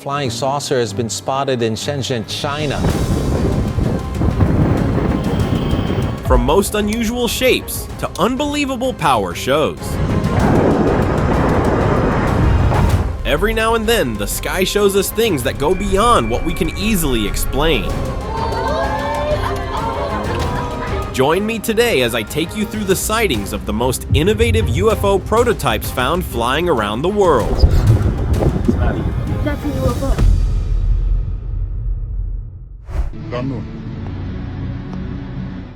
flying saucer has been spotted in Shenzhen, China. From most unusual shapes to unbelievable power shows. Every now and then, the sky shows us things that go beyond what we can easily explain. Join me today as I take you through the sightings of the most innovative UFO prototypes found flying around the world. That's a UFO.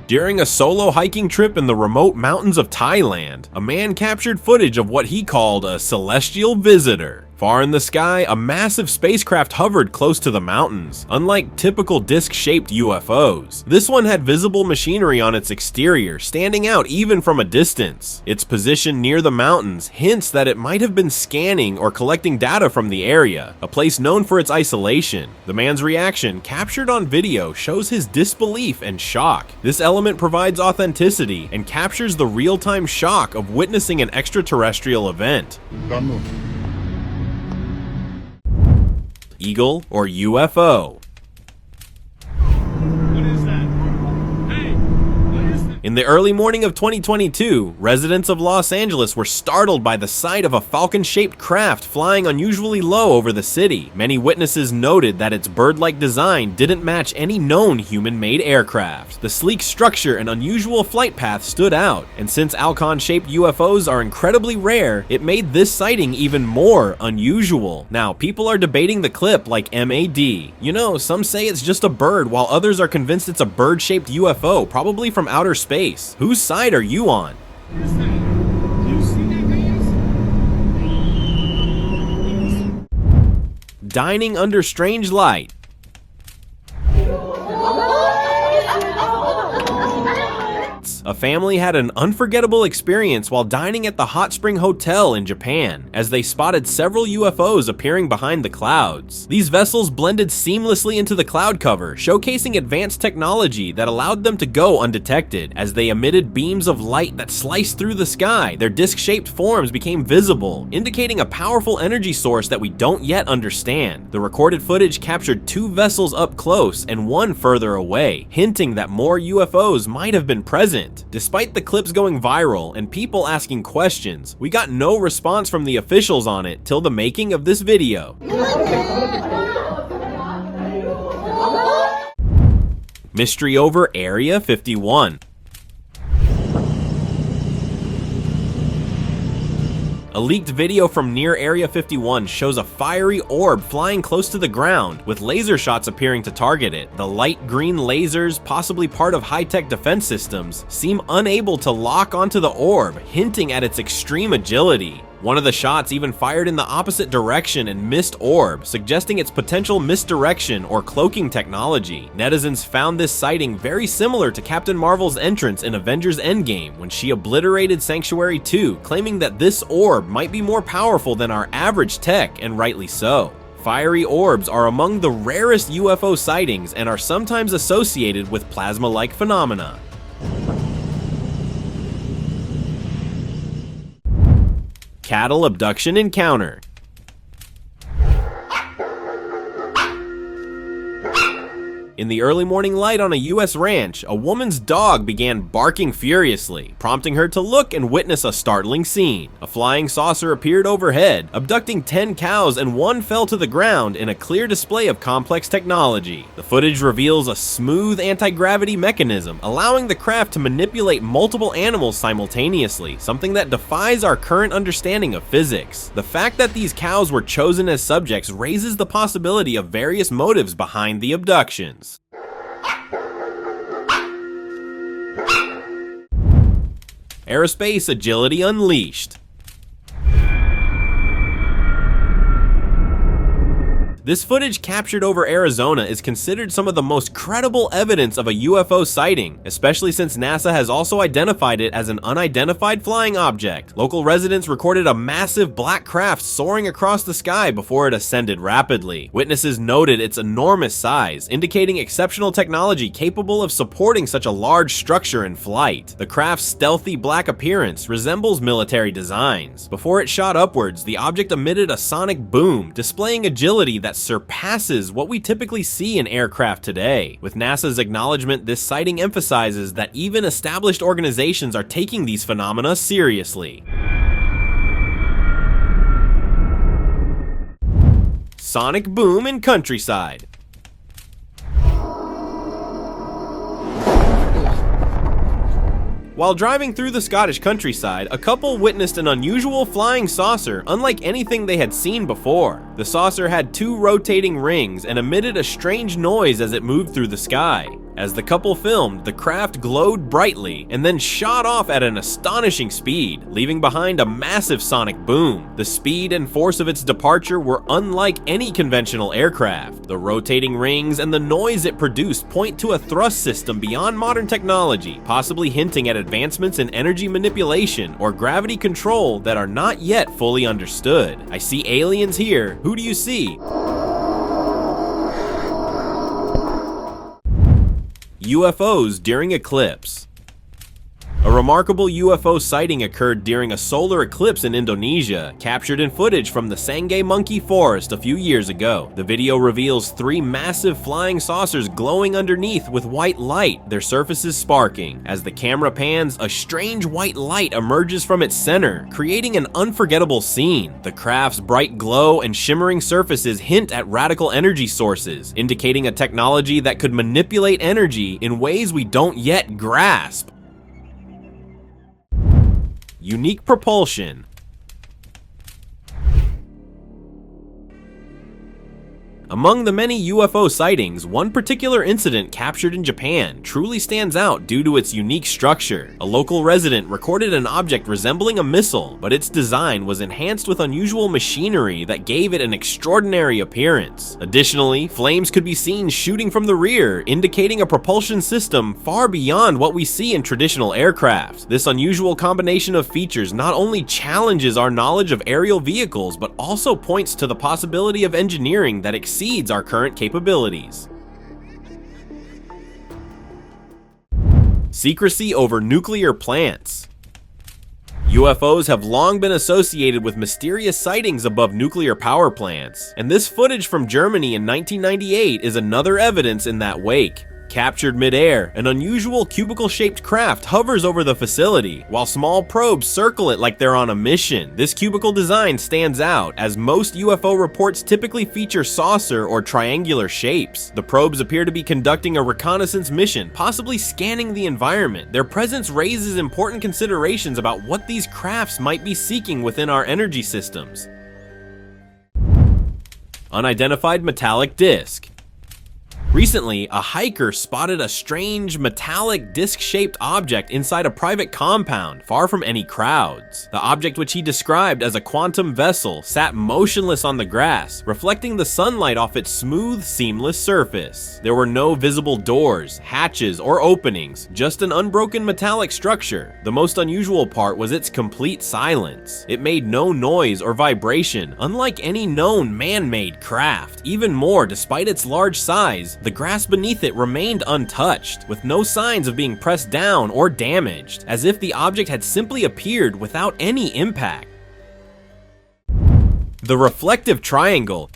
During a solo hiking trip in the remote mountains of Thailand, a man captured footage of what he called a celestial visitor. Far in the sky, a massive spacecraft hovered close to the mountains. Unlike typical disc-shaped UFOs, this one had visible machinery on its exterior, standing out even from a distance. Its position near the mountains hints that it might have been scanning or collecting data from the area, a place known for its isolation. The man's reaction, captured on video, shows his disbelief and shock. This element provides authenticity and captures the real-time shock of witnessing an extraterrestrial event. Eagle or UFO. In the early morning of 2022, residents of Los Angeles were startled by the sight of a falcon-shaped craft flying unusually low over the city. Many witnesses noted that its bird-like design didn't match any known human-made aircraft. The sleek structure and unusual flight path stood out, and since falcon-shaped UFOs are incredibly rare, it made this sighting even more unusual. Now, people are debating the clip like MAD. You know, some say it's just a bird, while others are convinced it's a bird-shaped UFO, probably from outer space. Whose side are you on? Dining under strange light. A family had an unforgettable experience while dining at the Hot Spring Hotel in Japan, as they spotted several UFOs appearing behind the clouds. These vessels blended seamlessly into the cloud cover, showcasing advanced technology that allowed them to go undetected. As they emitted beams of light that sliced through the sky, their disc-shaped forms became visible, indicating a powerful energy source that we don't yet understand. The recorded footage captured two vessels up close and one further away, hinting that more UFOs might have been present. Despite the clips going viral and people asking questions, we got no response from the officials on it till the making of this video. Mystery over Area 51. A leaked video from near Area 51 shows a fiery orb flying close to the ground, with laser shots appearing to target it. The light green lasers, possibly part of high-tech defense systems, seem unable to lock onto the orb, hinting at its extreme agility. One of the shots even fired in the opposite direction and missed orb, suggesting its potential misdirection or cloaking technology. Netizens found this sighting very similar to Captain Marvel's entrance in Avengers Endgame when she obliterated Sanctuary 2, claiming that this orb might be more powerful than our average tech, and rightly so. Fiery orbs are among the rarest UFO sightings and are sometimes associated with plasma-like phenomena. Cattle abduction encounter. In the early morning light on a US ranch, a woman's dog began barking furiously, prompting her to look and witness a startling scene. A flying saucer appeared overhead, abducting 10 cows, and one fell to the ground in a clear display of complex technology. The footage reveals a smooth anti-gravity mechanism, allowing the craft to manipulate multiple animals simultaneously, something that defies our current understanding of physics. The fact that these cows were chosen as subjects raises the possibility of various motives behind the abductions. Aerospace agility unleashed. This footage captured over Arizona is considered some of the most credible evidence of a UFO sighting, especially since NASA has also identified it as an unidentified flying object. Local residents recorded a massive black craft soaring across the sky before it ascended rapidly. Witnesses noted its enormous size, indicating exceptional technology capable of supporting such a large structure in flight. The craft's stealthy black appearance resembles military designs. Before it shot upwards, the object emitted a sonic boom, displaying agility that surpasses what we typically see in aircraft today. With NASA's acknowledgement, this sighting emphasizes that even established organizations are taking these phenomena seriously. Sonic boom in countryside. While driving through the Scottish countryside, a couple witnessed an unusual flying saucer unlike anything they had seen before. The saucer had two rotating rings and emitted a strange noise as it moved through the sky. As the couple filmed, the craft glowed brightly and then shot off at an astonishing speed, leaving behind a massive sonic boom. The speed and force of its departure were unlike any conventional aircraft. The rotating rings and the noise it produced point to a thrust system beyond modern technology, possibly hinting at advancements in energy manipulation or gravity control that are not yet fully understood. I see aliens here. Who do you see? UFOs during eclipse. A remarkable UFO sighting occurred during a solar eclipse in Indonesia, captured in footage from the Sangay monkey forest a few years ago. The video reveals three massive flying saucers glowing underneath with white light, their surfaces sparking. As the camera pans, a strange white light emerges from its center, creating an unforgettable scene. The craft's bright glow and shimmering surfaces hint at radical energy sources, indicating a technology that could manipulate energy in ways we don't yet grasp. Unique propulsion. Among the many UFO sightings, one particular incident captured in Japan truly stands out due to its unique structure. A local resident recorded an object resembling a missile, but its design was enhanced with unusual machinery that gave it an extraordinary appearance. Additionally, flames could be seen shooting from the rear, indicating a propulsion system far beyond what we see in traditional aircraft. This unusual combination of features not only challenges our knowledge of aerial vehicles, but also points to the possibility of engineering that exceeds our current capabilities. Secrecy over nuclear plants. UFOs have long been associated with mysterious sightings above nuclear power plants, and this footage from Germany in 1998 is another evidence in that wake. Captured mid-air, an unusual cubicle-shaped craft hovers over the facility, while small probes circle it like they're on a mission. This cubicle design stands out, as most UFO reports typically feature saucer or triangular shapes. The probes appear to be conducting a reconnaissance mission, possibly scanning the environment. Their presence raises important considerations about what these crafts might be seeking within our energy systems. Unidentified metallic disc. Recently, a hiker spotted a strange metallic disc-shaped object inside a private compound, far from any crowds. The object, which he described as a quantum vessel, sat motionless on the grass, reflecting the sunlight off its smooth, seamless surface. There were no visible doors, hatches, or openings, just an unbroken metallic structure. The most unusual part was its complete silence. It made no noise or vibration, unlike any known man-made craft. Even more, despite its large size, the grass beneath it remained untouched, with no signs of being pressed down or damaged, as if the object had simply appeared without any impact. The reflective triangle.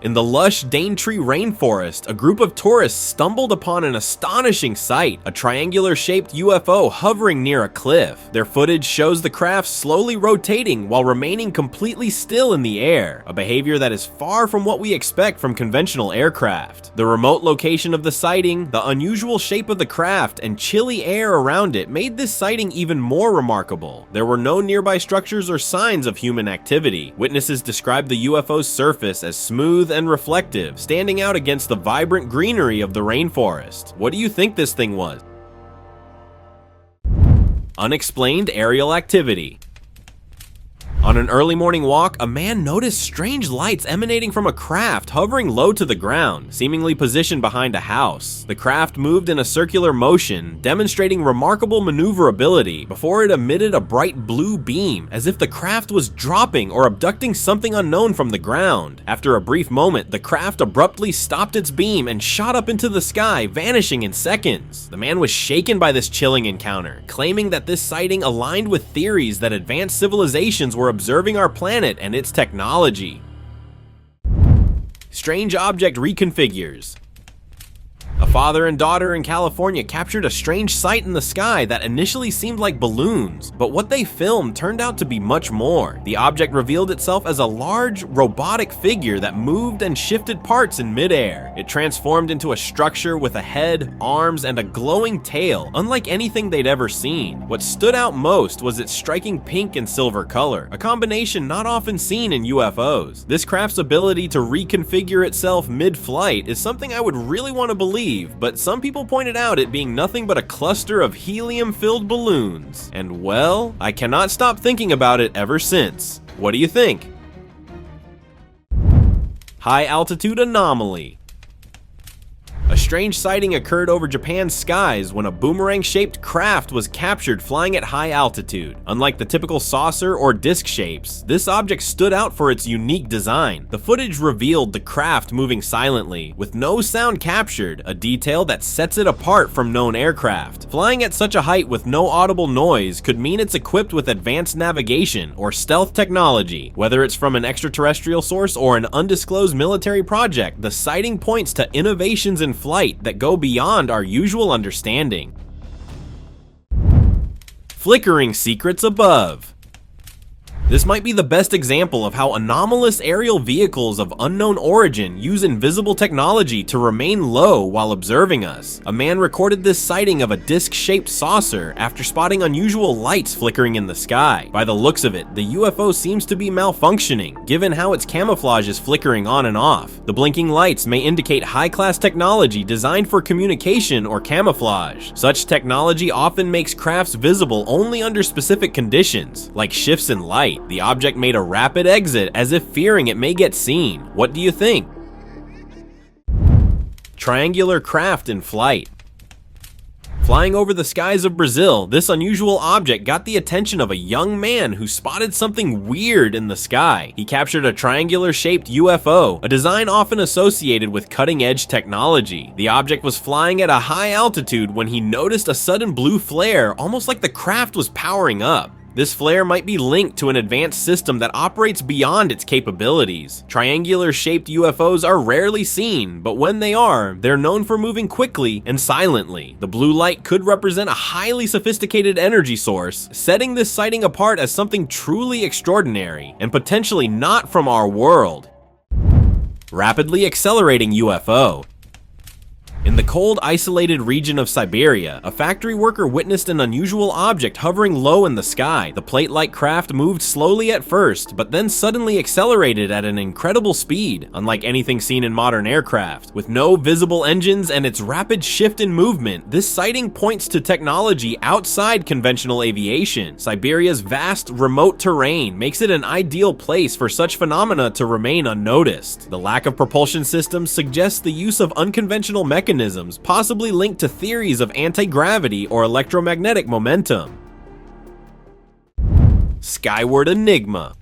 In the lush Daintree rainforest, a group of tourists stumbled upon an astonishing sight, a triangular-shaped UFO hovering near a cliff. Their footage shows the craft slowly rotating while remaining completely still in the air, a behavior that is far from what we expect from conventional aircraft. The remote location of the sighting, the unusual shape of the craft, and chilly air around it made this sighting even more remarkable. There were no nearby structures or signs of human activity. Witnesses described the UFO's surface as smooth and reflective, standing out against the vibrant greenery of the rainforest. What do you think this thing was? Unexplained aerial activity. On an early morning walk, a man noticed strange lights emanating from a craft hovering low to the ground, seemingly positioned behind a house. The craft moved in a circular motion, demonstrating remarkable maneuverability before it emitted a bright blue beam, as if the craft was dropping or abducting something unknown from the ground. After a brief moment, the craft abruptly stopped its beam and shot up into the sky, vanishing in seconds. The man was shaken by this chilling encounter, claiming that this sighting aligned with theories that advanced civilizations were observing our planet and its technology. Strange object reconfigures. A father and daughter in California captured a strange sight in the sky that initially seemed like balloons, but what they filmed turned out to be much more. The object revealed itself as a large, robotic figure that moved and shifted parts in midair. It transformed into a structure with a head, arms, and a glowing tail, unlike anything they'd ever seen. What stood out most was its striking pink and silver color, a combination not often seen in UFOs. This craft's ability to reconfigure itself mid-flight is something I would really want to believe, but some people pointed out it being nothing but a cluster of helium-filled balloons. And well, I cannot stop thinking about it ever since. What do you think? High altitude anomaly. A strange sighting occurred over Japan's skies when a boomerang-shaped craft was captured flying at high altitude. Unlike the typical saucer or disc shapes, this object stood out for its unique design. The footage revealed the craft moving silently, with no sound captured, a detail that sets it apart from known aircraft. Flying at such a height with no audible noise could mean it's equipped with advanced navigation or stealth technology. Whether it's from an extraterrestrial source or an undisclosed military project, the sighting points to innovations in flight that go beyond our usual understanding. Flickering secrets above. This might be the best example of how anomalous aerial vehicles of unknown origin use invisible technology to remain low while observing us. A man recorded this sighting of a disc-shaped saucer after spotting unusual lights flickering in the sky. By the looks of it, the UFO seems to be malfunctioning, given how its camouflage is flickering on and off. The blinking lights may indicate high-class technology designed for communication or camouflage. Such technology often makes crafts visible only under specific conditions, like shifts in light. The object made a rapid exit as if fearing it may get seen. What do you think? Triangular craft in flight. Flying over the skies of Brazil, this unusual object got the attention of a young man who spotted something weird in the sky. He captured a triangular-shaped UFO, a design often associated with cutting-edge technology. The object was flying at a high altitude when he noticed a sudden blue flare, almost like the craft was powering up. This flare might be linked to an advanced system that operates beyond its capabilities. Triangular-shaped UFOs are rarely seen, but when they are, they're known for moving quickly and silently. The blue light could represent a highly sophisticated energy source, setting this sighting apart as something truly extraordinary, and potentially not from our world. Rapidly accelerating UFO. In the cold, isolated region of Siberia, a factory worker witnessed an unusual object hovering low in the sky. The plate-like craft moved slowly at first, but then suddenly accelerated at an incredible speed, unlike anything seen in modern aircraft. With no visible engines and its rapid shift in movement, this sighting points to technology outside conventional aviation. Siberia's vast, remote terrain makes it an ideal place for such phenomena to remain unnoticed. The lack of propulsion systems suggests the use of unconventional mechanisms, possibly linked to theories of anti-gravity or electromagnetic momentum. Skyward enigma.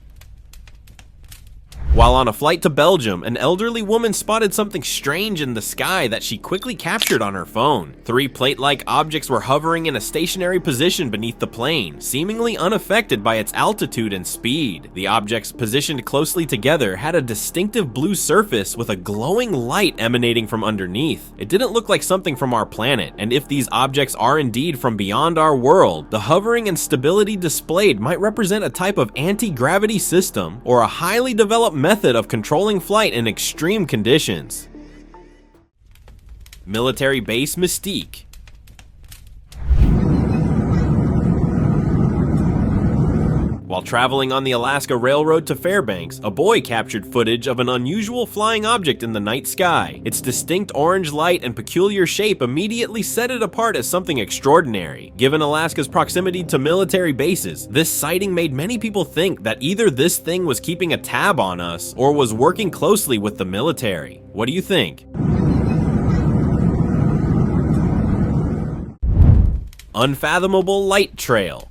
While on a flight to Belgium, an elderly woman spotted something strange in the sky that she quickly captured on her phone. 3 plate-like objects were hovering in a stationary position beneath the plane, seemingly unaffected by its altitude and speed. The objects, positioned closely together, had a distinctive blue surface with a glowing light emanating from underneath. It didn't look like something from our planet, and if these objects are indeed from beyond our world, the hovering and stability displayed might represent a type of anti-gravity system or a highly developed method of controlling flight in extreme conditions. Military base mystique. While traveling on the Alaska Railroad to Fairbanks, a boy captured footage of an unusual flying object in the night sky. Its distinct orange light and peculiar shape immediately set it apart as something extraordinary. Given Alaska's proximity to military bases, this sighting made many people think that either this thing was keeping a tab on us or was working closely with the military. What do you think? Unfathomable light trail.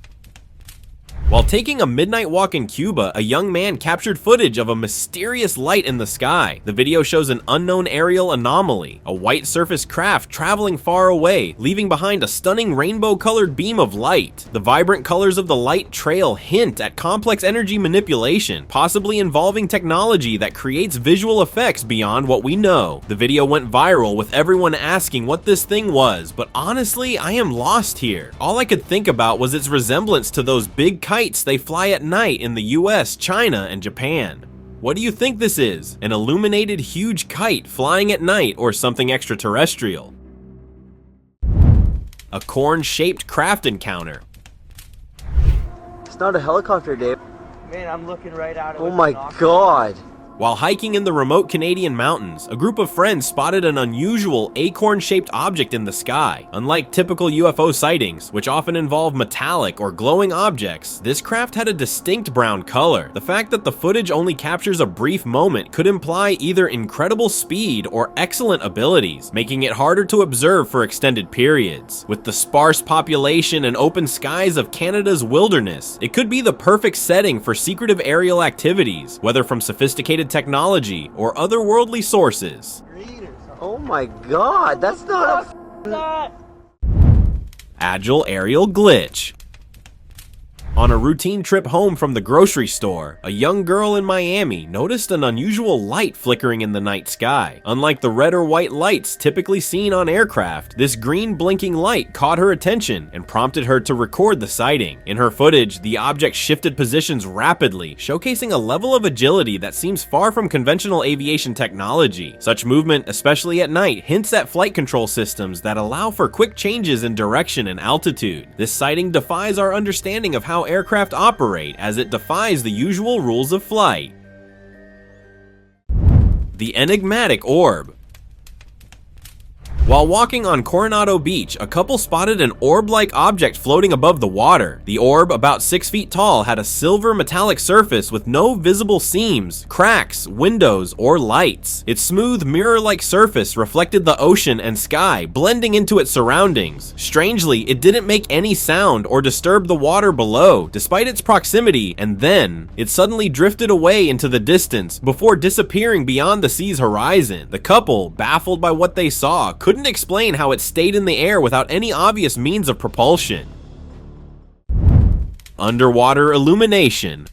While taking a midnight walk in Cuba, a young man captured footage of a mysterious light in the sky. The video shows an unknown aerial anomaly, a white surface craft traveling far away, leaving behind a stunning rainbow-colored beam of light. The vibrant colors of the light trail hint at complex energy manipulation, possibly involving technology that creates visual effects beyond what we know. The video went viral with everyone asking what this thing was, but honestly, I am lost here. All I could think about was its resemblance to those big kites they fly at night in the US, China, and Japan. What do you think this is? An illuminated huge kite flying at night or something extraterrestrial? A corn-shaped craft encounter. It's not a helicopter, Dave. Man, I'm looking right at it. Oh my god. While hiking in the remote Canadian mountains, a group of friends spotted an unusual acorn-shaped object in the sky. Unlike typical UFO sightings, which often involve metallic or glowing objects, this craft had a distinct brown color. The fact that the footage only captures a brief moment could imply either incredible speed or excellent abilities, making it harder to observe for extended periods. With the sparse population and open skies of Canada's wilderness, it could be the perfect setting for secretive aerial activities, whether from sophisticated technology or otherworldly sources. Oh my god, that's not a Agile aerial glitch. On a routine trip home from the grocery store, a young girl in Miami noticed an unusual light flickering in the night sky. Unlike the red or white lights typically seen on aircraft, this green blinking light caught her attention and prompted her to record the sighting. In her footage, the object shifted positions rapidly, showcasing a level of agility that seems far from conventional aviation technology. Such movement, especially at night, hints at flight control systems that allow for quick changes in direction and altitude. This sighting defies our understanding of how aircraft operate, as it defies the usual rules of flight. The enigmatic orb. While walking on Coronado Beach, a couple spotted an orb-like object floating above the water. The orb, about 6 feet tall, had a silver metallic surface with no visible seams, cracks, windows, or lights. Its smooth mirror-like surface reflected the ocean and sky, blending into its surroundings. Strangely, it didn't make any sound or disturb the water below, despite its proximity, and then it suddenly drifted away into the distance before disappearing beyond the sea's horizon. The couple, baffled by what they saw, couldn't explain how it stayed in the air without any obvious means of propulsion. Underwater illumination.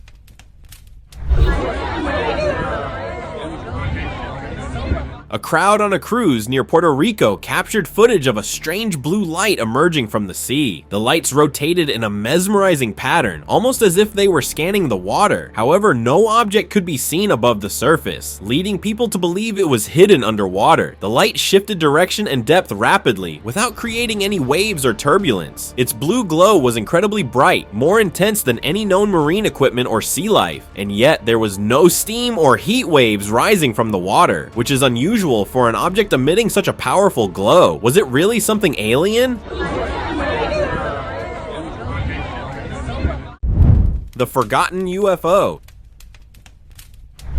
A crowd on a cruise near Puerto Rico captured footage of a strange blue light emerging from the sea. The lights rotated in a mesmerizing pattern, almost as if they were scanning the water. However, no object could be seen above the surface, leading people to believe it was hidden underwater. The light shifted direction and depth rapidly, without creating any waves or turbulence. Its blue glow was incredibly bright, more intense than any known marine equipment or sea life, and yet there was no steam or heat waves rising from the water, which is unusual for an object emitting such a powerful glow. Was it really something alien? The forgotten UFO.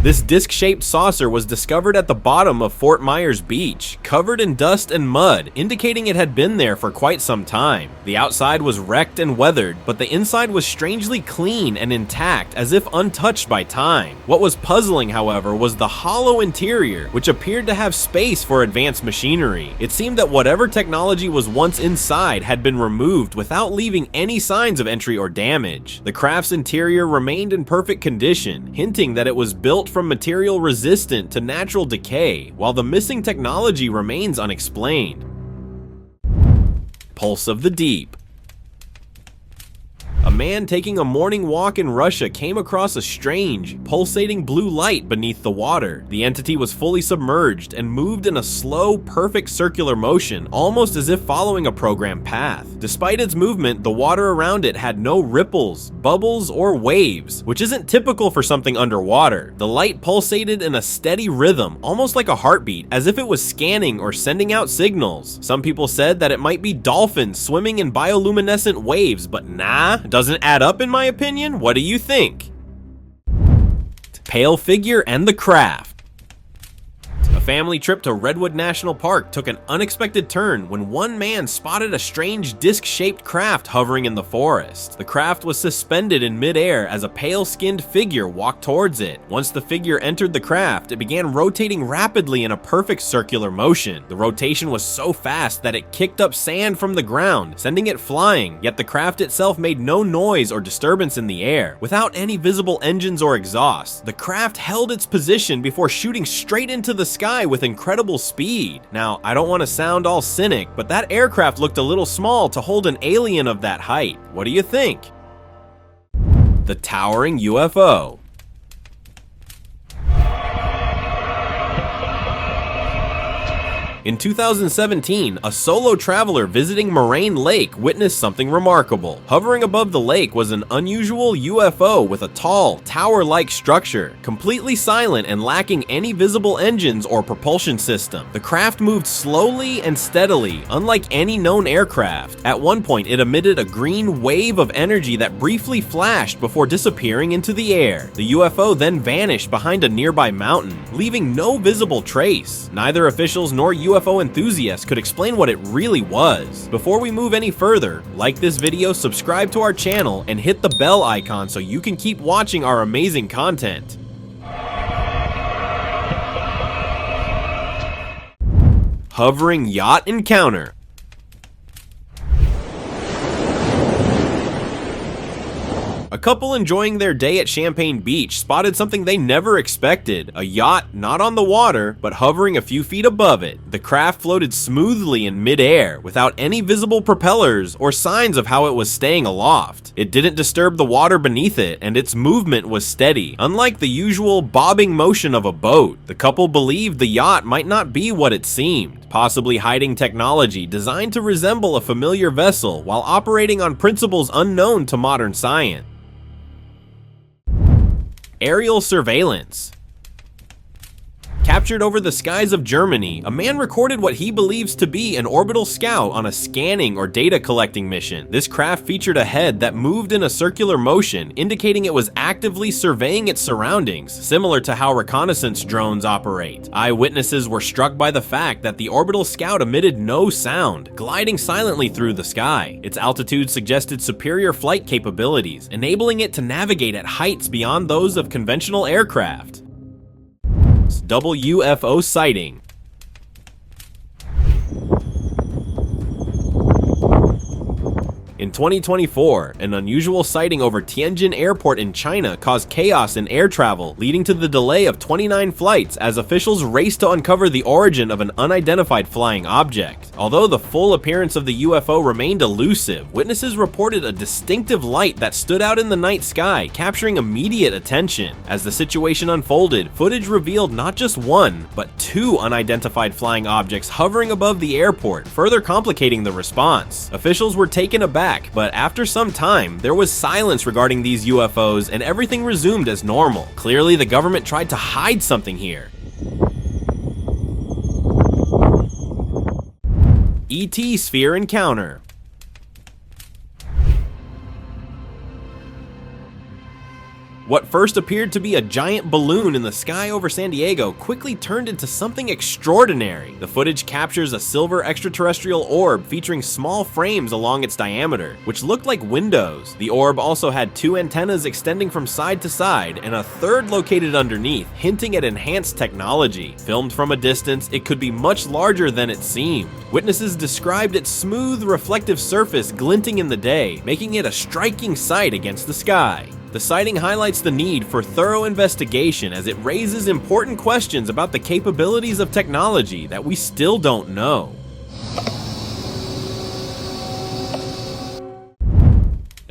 This disc-shaped saucer was discovered at the bottom of Fort Meyers Beach, covered in dust and mud, indicating it had been there for quite some time. The outside was wrecked and weathered, but the inside was strangely clean and intact, as if untouched by time. What was puzzling, however, was the hollow interior, which appeared to have space for advanced machinery. It seemed that whatever technology was once inside had been removed without leaving any signs of entry or damage. The craft's interior remained in perfect condition, hinting that it was built from material resistant to natural decay, while the missing technology remains unexplained. Pulse of the deep. A man taking a morning walk in Russia came across a strange, pulsating blue light beneath the water. The entity was fully submerged and moved in a slow, perfect circular motion, almost as if following a programmed path. Despite its movement, the water around it had no ripples, bubbles, or waves, which isn't typical for something underwater. The light pulsated in a steady rhythm, almost like a heartbeat, as if it was scanning or sending out signals. Some people said that it might be dolphins swimming in bioluminescent waves, but nah, doesn't add up in my opinion. What do you think? Pale figure and the craft. A family trip to Redwood National Park took an unexpected turn when one man spotted a strange disc-shaped craft hovering in the forest. The craft was suspended in midair as a pale-skinned figure walked towards it. Once the figure entered the craft, it began rotating rapidly in a perfect circular motion. The rotation was so fast that it kicked up sand from the ground, sending it flying, yet the craft itself made no noise or disturbance in the air. Without any visible engines or exhaust, the craft held its position before shooting straight into the sky with incredible speed. Now, I don't want to sound all cynic, but that aircraft looked a little small to hold an alien of that height. What do you think? The towering UFO. In 2017, a solo traveler visiting Moraine Lake witnessed something remarkable. Hovering above the lake was an unusual UFO with a tall, tower-like structure, completely silent and lacking any visible engines or propulsion system. The craft moved slowly and steadily, unlike any known aircraft. At one point, it emitted a green wave of energy that briefly flashed before disappearing into the air. The UFO then vanished behind a nearby mountain, leaving no visible trace. Neither officials nor UFO enthusiasts could explain what it really was. Before we move any further, like this video, subscribe to our channel, and hit the bell icon so you can keep watching our amazing content. Hovering yacht encounter. A couple enjoying their day at Champagne Beach spotted something they never expected. A yacht not on the water, but hovering a few feet above it. The craft floated smoothly in midair, without any visible propellers or signs of how it was staying aloft. It didn't disturb the water beneath it, and its movement was steady, unlike the usual bobbing motion of a boat. The couple believed the yacht might not be what it seemed, possibly hiding technology designed to resemble a familiar vessel while operating on principles unknown to modern science. Aerial surveillance. Captured over the skies of Germany, a man recorded what he believes to be an orbital scout on a scanning or data collecting mission. This craft featured a head that moved in a circular motion, indicating it was actively surveying its surroundings, similar to how reconnaissance drones operate. Eyewitnesses were struck by the fact that the orbital scout emitted no sound, gliding silently through the sky. Its altitude suggested superior flight capabilities, enabling it to navigate at heights beyond those of conventional aircraft. Double UFO sighting. In 2024, an unusual sighting over Tienen Airport in China caused chaos in air travel, leading to the delay of 29 flights as officials raced to uncover the origin of an unidentified flying object. Although the full appearance of the UFO remained elusive, witnesses reported a distinctive light that stood out in the night sky, capturing immediate attention. As the situation unfolded, footage revealed not just one, but two unidentified flying objects hovering above the airport, further complicating the response. Officials were taken aback, but after some time, there was silence regarding these UFOs and everything resumed as normal. Clearly, the government tried to hide something here. ET sphere encounter. What first appeared to be a giant balloon in the sky over San Diego quickly turned into something extraordinary. The footage captures a silver extraterrestrial orb featuring small frames along its diameter, which looked like windows. The orb also had two antennas extending from side to side and a third located underneath, hinting at enhanced technology. Filmed from a distance, it could be much larger than it seemed. Witnesses described its smooth, reflective surface glinting in the day, making it a striking sight against the sky. The sighting highlights the need for thorough investigation as it raises important questions about the capabilities of technology that we still don't know.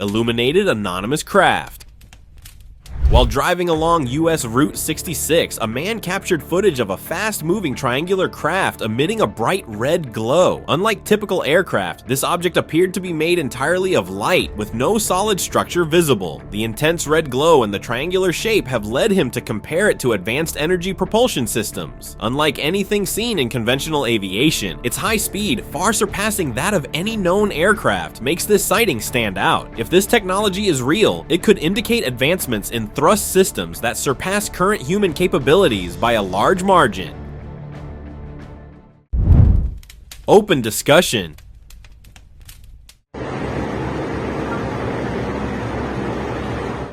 Illuminated anonymous craft. While driving along US Route 66, a man captured footage of a fast-moving triangular craft emitting a bright red glow. Unlike typical aircraft, this object appeared to be made entirely of light, with no solid structure visible. The intense red glow and the triangular shape have led him to compare it to advanced energy propulsion systems. Unlike anything seen in conventional aviation, its high speed, far surpassing that of any known aircraft, makes this sighting stand out. If this technology is real, it could indicate advancements in thrust systems that surpass current human capabilities by a large margin. Open discussion.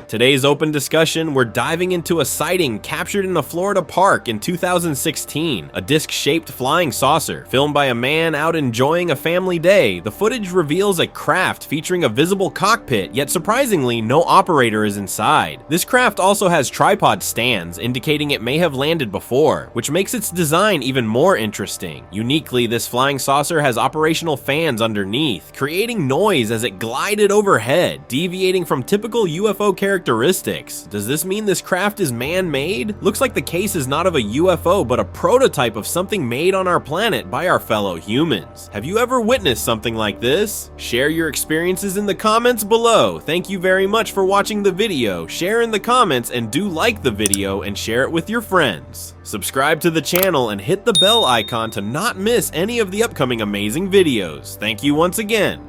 Today's open discussion, we're diving into a sighting captured in a Florida park in 2016, a disc-shaped flying saucer. Filmed by a man out enjoying a family day, the footage reveals a craft featuring a visible cockpit, yet surprisingly, no operator is inside. This craft also has tripod stands, indicating it may have landed before, which makes its design even more interesting. Uniquely, this flying saucer has operational fans underneath, creating noise as it glided overhead, deviating from typical UFO characteristics. Does this mean this craft is man-made? Looks like the case is not of a UFO, but a prototype of something made on our planet by our fellow humans. Have you ever witnessed something like this? Share your experiences in the comments below. Thank you very much for watching the video. Share in the comments and do like the video and share it with your friends. Subscribe to the channel and hit the bell icon to not miss any of the upcoming amazing videos. Thank you once again.